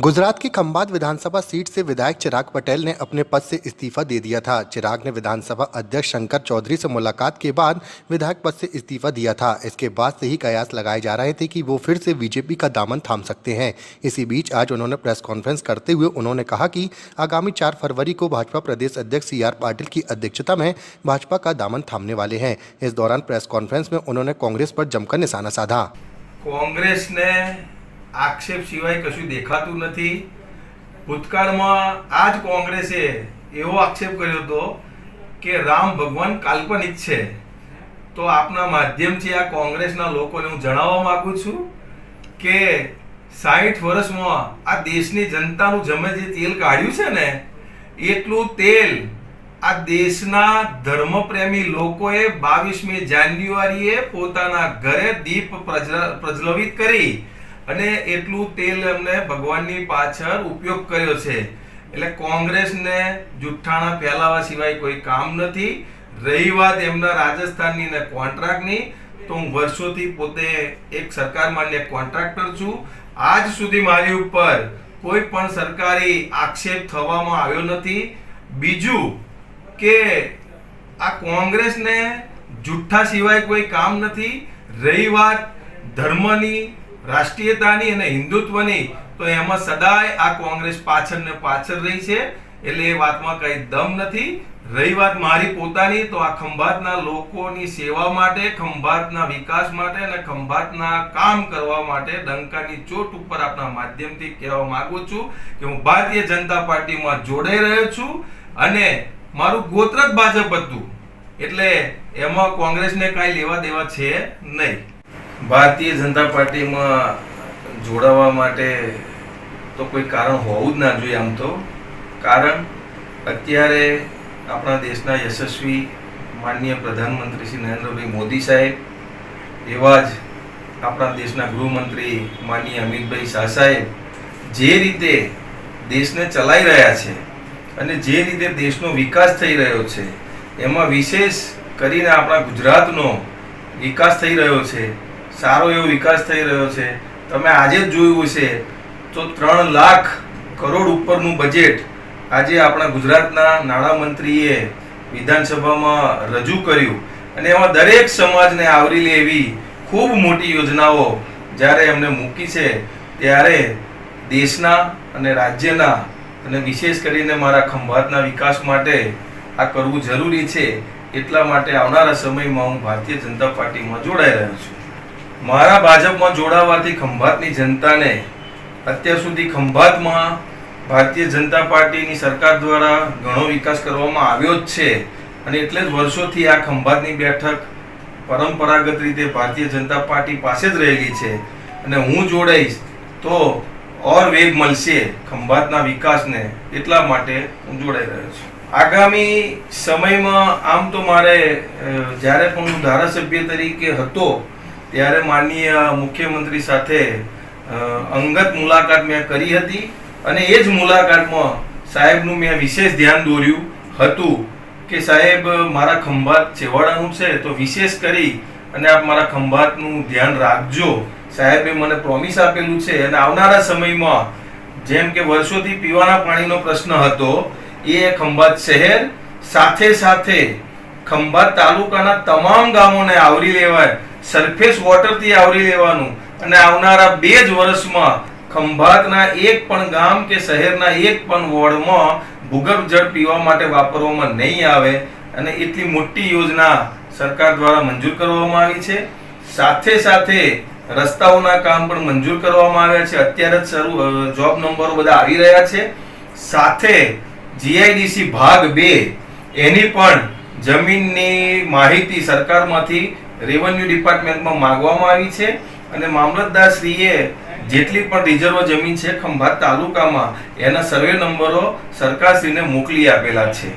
गुजरात की खंभात विधानसभा सीट से विधायक चिराग पटेल ने अपने पद से इस्तीफा दे दिया था। चिराग ने विधानसभा अध्यक्ष शंकर चौधरी से मुलाकात के बाद विधायक पद से इस्तीफा दिया था। इसके बाद से ही कयास लगाए जा रहे थे कि वो फिर से बीजेपी का दामन थाम सकते हैं। इसी बीच आज उन्होंने प्रेस कॉन्फ्रेंस करते हुए उन्होंने कहा कि आगामी 4 फरवरी को भाजपा प्रदेश अध्यक्ष CR पाटिल की अध्यक्षता में भाजपा का दामन थामने वाले हैं। इस दौरान प्रेस कॉन्फ्रेंस में उन्होंने कांग्रेस पर जमकर निशाना साधा। कांग्रेस ने आक्षेप सिवाय कशुं देखाતું નથી। ભૂતકાળમાં આ જ કોંગ્રેસે એવો આક્ષેપ કર્યો હતો કે રામ ભગવાન કાલ્પનિક છે। તો આપના માધ્યમથી આ કોંગ્રેસના લોકોને હું જણાવવા માંગુ છું કે 60 વર્ષમાં આ દેશની જનતાનું જમે જે તેલ કાઢ્યું છે ને એટલું તેલ આ દેશના ધર્મપ્રેમી લોકોએ 22મી જાન્યુઆરીએ પોતાના ઘરે દીપ પ્રજ્વલિત કરી અને એટલું તેલ એમને ભગવાનની પાછળ ઉપયોગ કર્યો છે। એટલે કોંગ્રેસને જુઠ્ઠાણા ફેલાવા સિવાય કોઈ કામ નથી। રહી વાત એમના રાજસ્થાનની ને કોન્ટ્રાક્ટની, તો હું વર્ષોથી પોતે એક સરકાર માન્ય કોન્ટ્રાક્ટર છું। આજ સુધી મારી ઉપર કોઈ પણ સરકારી આક્ષેપ થવામાં આવ્યો નથી। બીજું કે આ કોંગ્રેસને જુઠ્ઠા સિવાય કોઈ કામ નથી। રહી વાત ધર્મની, રાષ્ટ્રીયતાની અને હિન્દુત્વની, તો એમાં સદાય આ કોંગ્રેસ પાછળ ને પાછળ રહી છે। એટલે એ વાતમાં કઈ દમ નથી। રહી વાત મારી પોતાની, તો આ ખંભાતના લોકોની સેવા માટે, ખંભાતના વિકાસ માટે અને ખંભાતના કામ કરવા માટે ડંકાની ચોટ ઉપર આપના માધ્યમથી કહેવા માંગુ છું કે હું ભારતીય જનતા પાર્ટીમાં જોડાઈ રહ્યો છું અને મારું ગોત્ર જ ભાજપ હતું। એટલે એમાં કોંગ્રેસને કાંઈ લેવા દેવા છે નહીં। ભારતીય જનતા પાર્ટીમાં જોડાવા માટે તો કોઈ કારણ હોવું જ ના જોઈએ। આમ તો કારણ અત્યારે આપણા દેશના યશસ્વી માનનીય પ્રધાનમંત્રી શ્રી નરેન્દ્રભાઈ મોદી સાહેબ, એવા જ આપણા દેશના ગૃહમંત્રી માનનીય અમિતભાઈ શાહ સાહેબ જે રીતે દેશને ચલાવી રહ્યા છે અને જે રીતે દેશનો વિકાસ થઈ રહ્યો છે, એમાં વિશેષ કરીને આપણા ગુજરાતનો વિકાસ થઈ રહ્યો છે। સારો એવો વિકાસ થઈ રહ્યો છે। તમે આજે જ જોયું હશે તો 3 લાખ કરોડ ઉપરનું બજેટ આજે આપણા ગુજરાતના નાણામંત્રીએ વિધાનસભામાં રજૂ કર્યું અને એમાં દરેક સમાજને આવરી લે એવી ખૂબ મોટી યોજનાઓ જ્યારે એમને મૂકી છે, ત્યારે દેશના અને રાજ્યના અને વિશેષ કરીને મારા ખંભાતના વિકાસ માટે આ કરવું જરૂરી છે। એટલા માટે આવનારા સમયમાં હું ભારતીય જનતા પાર્ટીમાં જોડાઈ રહ્યો છું। મારા ભાજપમાં જોડાવાથી ખંભાતની જનતાને અત્યાર સુધી ખંભાતમાં ભારતીય જનતા પાર્ટીની સરકાર દ્વારા ઘણો વિકાસ કરવામાં આવ્યો જ છે અને એટલે જ વર્ષોથી આ ખંભાતની બેઠક પરંપરાગત રીતે ભારતીય જનતા પાર્ટી પાસે જ રહેલી છે અને હું જોડાઈશ તો ઓર વેગ મળશે ખંભાતના વિકાસને। એટલા માટે હું જોડાઈ રહ્યો છું। આગામી સમયમાં આમ તો મારે જ્યારે પણ હું ધારાસભ્ય તરીકે હતો ત્યારે માનનીય મુખ્યમંત્રી સાથે અંગત મુલાકાત મેં કરી હતી અને એ જ મુલાકાતમાં સાહેબનું મેં વિશેષ ધ્યાન દોર્યું હતું કે સાહેબ મારા ખંભાત છેવાડાનું છે, તો વિશેષ કરી અને આપ મારા ખંભાતનું ધ્યાન રાખજો। સાહેબે મને પ્રોમિસ આપેલું છે અને આવનારા સમયમાં જેમ કે વર્ષોથી પીવાના પાણીનો પ્રશ્ન હતો, એ ખંભાત શહેર સાથે સાથે ખંભાત તાલુકાના તમામ ગામોને આવરી લેવાય, સરફેસ વોટરથી આવરી લેવાનું અને આવનારા 2 જ વર્ષમાં ખંભાતના એક પણ ગામ કે શહેરના એક પણ વોર્ડમાં ભૂગર્ભ જળ પીવા માટે વાપરવામાં નહીં આવે અને એટલી મોટી યોજના સરકાર દ્વારા મંજૂર કરવામાં આવી છે। સાથે સાથે રસ્તાઓના કામ પણ મંજૂર કરવામાં આવ્યા છે। અત્યારે જ જોબ નંબરો બધા આવી રહ્યા છે। સાથે GIDC ભાગ 2 એની પણ જમીનની માહિતી સરકારમાંથી રેવન્યુ ડિપાર્ટમેન્ટમાં માંગવામાં આવી છે અને મામલતદારશ્રીએ જેટલી પણ રિઝર્વ જમીન છે ખંભાત તાલુકામાં એના સર્વે નંબરો સરકારશ્રીને મોકલી આપેલા છે।